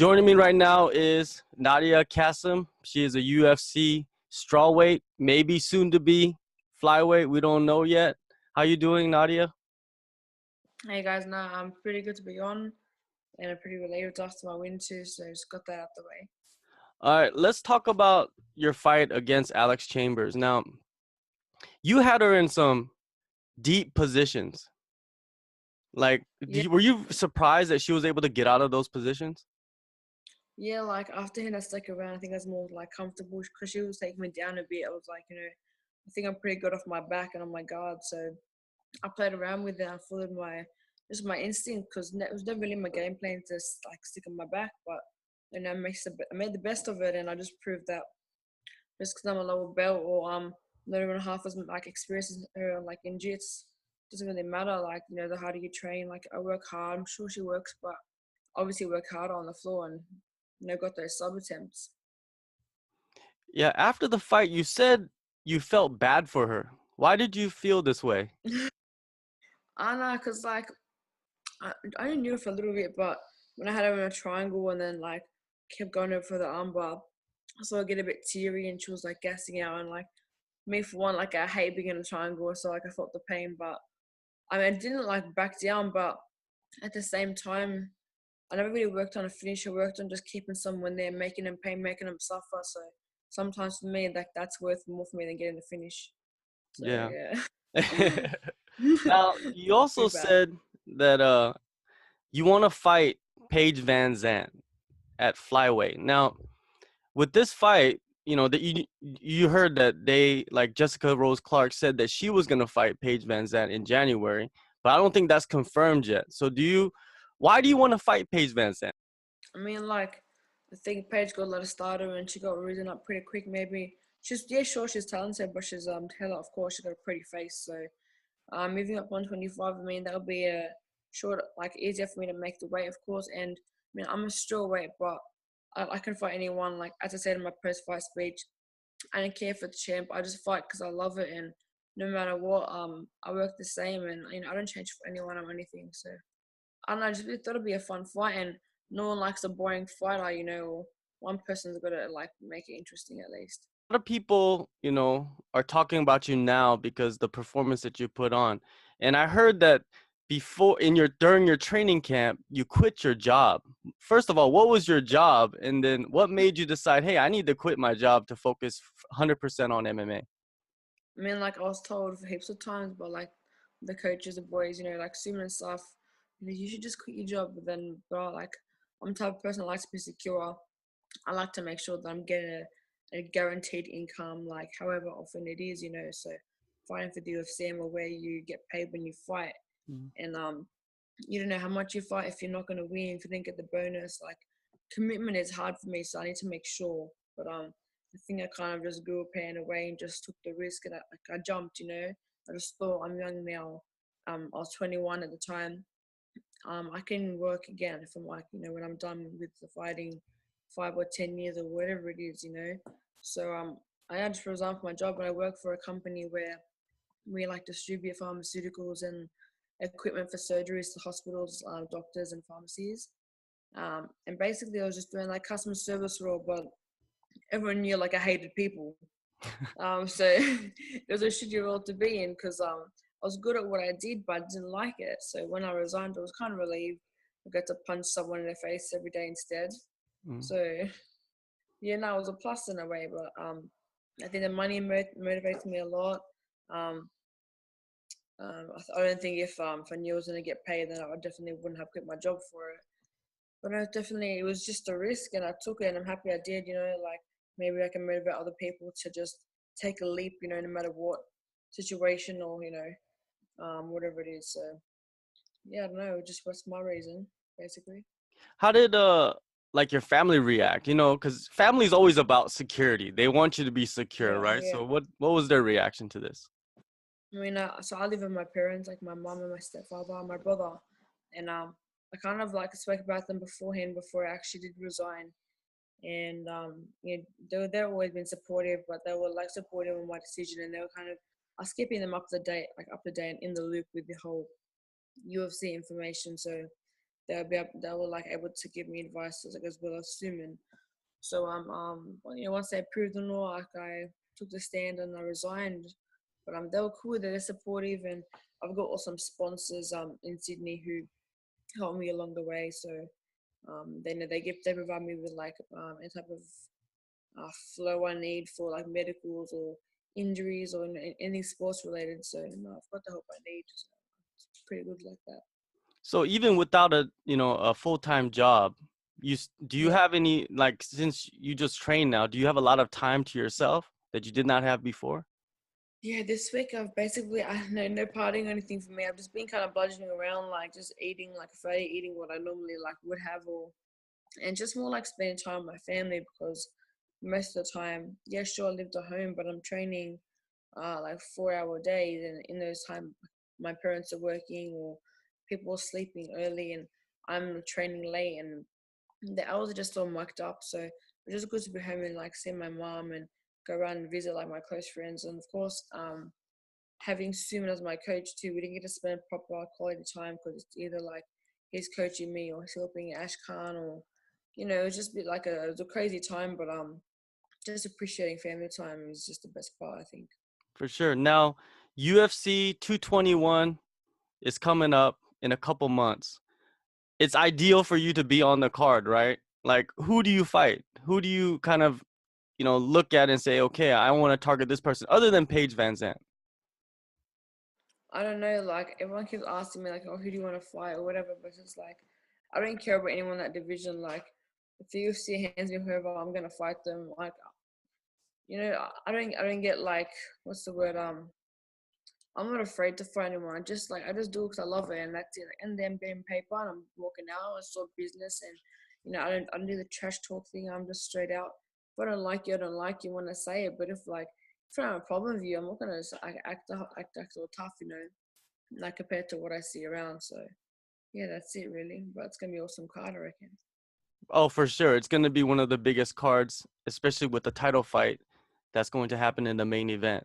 Joining me right now is Nadia Kassem. She is a UFC strawweight, maybe soon to be flyweight. We don't know yet. How you doing, Nadia? Hey guys, nah, I'm pretty good to be on, and I'm pretty related after my win too, so just got that out the way. All right, let's talk about your fight against Alex Chambers. Now, you had her in some deep positions. Like, Yeah, were you surprised that she was able to get out of those positions? yeah, like after hitting that second round, I think I was more like comfortable because she was taking me down a bit. I was like, I think I'm pretty good off my back and on my guard, so I played around with it. I followed my instinct because it was never really my game plan to like stick on my back, but I made the best of it, and I just proved that just because I'm a lower belt or not even half as like experienced as her like in jits doesn't really matter. Like the harder you train, like I work hard. I'm sure she works, but obviously work harder on the floor and got those sub attempts. Yeah, after the fight, you said you felt bad for her. Why did you feel this way? I know, cause like I only knew her for a little bit, but when I had her in a triangle and then like kept going over for the armbar, I saw her get a bit teary and she was like gassing out and like me for one, like I hate being in a triangle, so like I felt the pain, but I mean I didn't like back down, but at the same time I never really worked on a finish. I worked on just keeping someone there, making them pain, making them suffer. So sometimes for me, that's worth more for me than getting the finish. So Yeah. yeah, Now, you also pretty bad. said that you want to fight Paige Van Zant at flyweight. Now, with this fight, that you heard that they like Jessica Rose Clark said that she was gonna fight Paige Van Zant in January, but I don't think that's confirmed yet. So why do you want to fight Paige Van Zant? I mean, like I think Paige got a lot of starter and she got risen up pretty quick. Maybe she's yeah, sure she's talented, but she's hella of course she got a pretty face. So moving up 125, I mean that'll be a short like easier for me to make the weight, of course. And I mean I'm a strawweight, but I can fight anyone. Like as I said in my press fight speech, I don't care for the champ. I just fight because I love it, and no matter what, I work the same, and I don't change for anyone or anything. So I don't know. I just really thought it'd be a fun fight, and no one likes a boring fighter, or one person's got to like make it interesting at least. A lot of people, are talking about you now because the performance that you put on. And I heard that during your training camp, you quit your job. First of all, what was your job? And then what made you decide, hey, I need to quit my job to focus 100% on MMA? I mean, like I was told heaps of times by like the coaches, the boys, like Suman and stuff, you should just quit your job. But like I'm the type of person that likes to be secure. I like to make sure that I'm getting a guaranteed income, like however often it is, So fighting for the UFC, I'm aware you get paid when you fight, Mhm. and you don't know how much you fight if you're not going to win, if you didn't get the bonus. Like commitment is hard for me, so I need to make sure. But I think I kind of just grew up in a way and just took the risk, and I jumped. I just thought I'm young now. I was 21 at the time. I can work again if I'm like, when I'm done with the fighting, 5 or 10 years or whatever it is. So I had to resign from my job, but I work for a company where we like distribute pharmaceuticals and equipment for surgeries to hospitals, doctors, and pharmacies. And basically, I was just doing like customer service role, but everyone knew like I hated people. So it was a shitty role to be in because I was good at what I did, but I didn't like it. So when I resigned, I was kind of relieved. I got to punch someone in the face every day instead. Mhm. So yeah, no, it was a plus in a way, but I think the money motivates me a lot. Um, I don't think if I knew I was gonna get paid, then I definitely wouldn't have quit my job for it. But no, definitely it was just a risk, and I took it, and I'm happy I did. Like maybe I can motivate other people to just take a leap. No matter what situation or whatever it is. So yeah, I don't know. Just what's my reason, basically. How did like your family react? Because family is always about security. They want you to be secure, Yeah, right? yeah. So what was their reaction to this? I mean, so I live with my parents, like my mom and my stepfather, and my brother, and I kind of like spoke about them beforehand before I actually did resign, and they've always been supportive, but they were like supportive of my decision, and they were kind of I was keeping them up to date and in the loop with the whole UFC information. So they were like able to give me advice as well as swimming. So once they approved the law, like I took the stand and I resigned. But they were cool, they're supportive, and I've got awesome sponsors in Sydney who help me along the way. So they provide me with like any type of flow I need for like medicals or injuries or anything sports related. So I've got the help I need. So it's pretty good like that. So even without a full-time job, do you Yeah. have any, like, since you just train now, do you have a lot of time to yourself that you did not have before? Yeah, this week I've basically I no partying or anything for me. I've just been kind of bludgeoning around, like just eating like Friday, eating what I normally like would have, or and just more like spending time with my family because most of the time, yeah, sure, I lived at home, but I'm training like 4 hour days, and in those time, my parents are working or people are sleeping early, and I'm training late, and the hours are just all mucked up. So it's just good to be home and like see my mom and go around and visit like my close friends, and of course, having Suman as my coach too, we didn't get to spend proper quality time because it's either like he's coaching me or he's helping Ash Khan, or it was just a bit like it was a crazy time, but just appreciating family time is just the best part, I think. For sure. Now, UFC 221 is coming up in a couple months. It's ideal for you to be on the card, right? Like, who do you fight? Who do you kind of, look at and say, okay, I want to target this person other than Paige Van Zant? I don't know, like everyone keeps asking me like, oh, who do you want to fight or whatever, but it's like I don't care about anyone in that division. Like if the UFC hands me whoever, I'm gonna fight them. Like I don't get like what's the word I'm not afraid to fight anyone. I just do it because I love it, and that's it. And then getting paper, and I'm walking out. It's all business, and I don't do the trash talk thing. I'm just straight out. If I don't like you, I don't like you when I say it. But if I don't have a problem with you, I'm not gonna act all tough, like compared to what I see around. So yeah, that's it really. But it's gonna be awesome card, I reckon. Oh, for sure. It's going to be one of the biggest cards, especially with the title fight that's going to happen in the main event.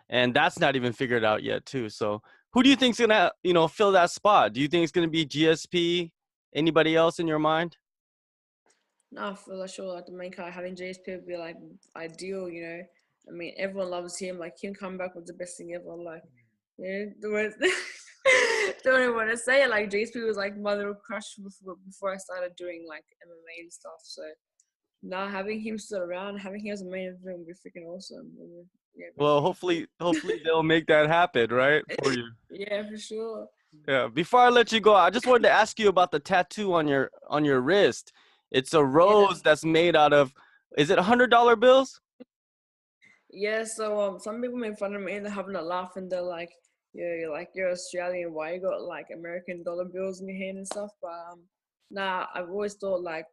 And that's not even figured out yet, too. So who do you think's going to, fill that spot? Do you think it's going to be GSP? Anybody else in your mind? No, I feel like sure like the main card having GSP would be like ideal, I mean, everyone loves him. Like him coming back was the best thing ever. Like, yeah, the words don't even want to say it. Like GSP was like my little crush before I started doing like MMA and stuff. So now having him still around, having him as a main event would be freaking awesome. Yeah, Well, be cool. hopefully they'll make that happen, right? For you. Yeah, for sure. Yeah. Before I let you go, I just wanted to ask you about the tattoo on your wrist. It's a Yeah. rose that's made out of, is it $100 bills? Yeah, so some people make fun of me and they're having a laugh and they're like, yeah, you're Australian, why you got like American dollar bills in your hand and stuff? But nah, I've always thought like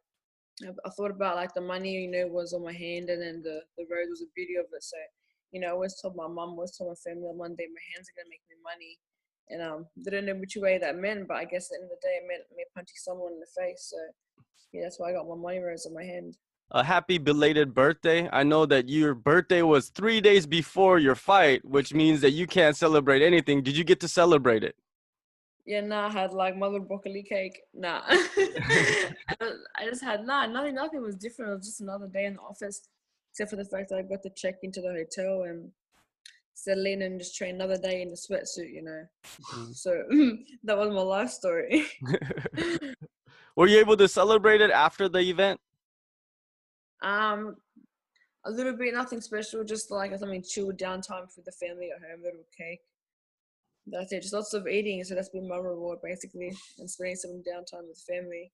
I thought about like the money, was on my hand and then the rose was a beauty of it. So, I always told my mum, always told my family one day my hands are gonna make me money. And didn't know which way that meant, but I guess at the end of the day it meant me punching someone in the face. So yeah, that's why I got my money rose on my hand. A happy belated birthday. I know that your birthday was 3 days before your fight, which means that you can't celebrate anything. Did you get to celebrate it? Yeah, nah, I had like mother broccoli cake. Nah. I just had nothing was different. It was just another day in the office, except for the fact that I got to check into the hotel and settle in and just train another day in the sweatsuit. Mhm. So that was my life story. Were you able to celebrate it after the event? um, a little bit, nothing special, just like something chill downtime for the family at home, little cake. That's it. Just lots of eating. So that's been my reward basically, and spending some downtime with family.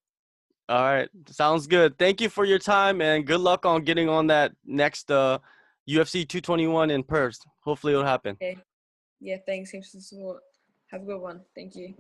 All right. Sounds good. Thank you for your time and good luck on getting on that next UFC 221 in Perth. Hopefully it'll happen. Yeah, yeah. Thanks. Thanks for the support. Have a good one. Thank you.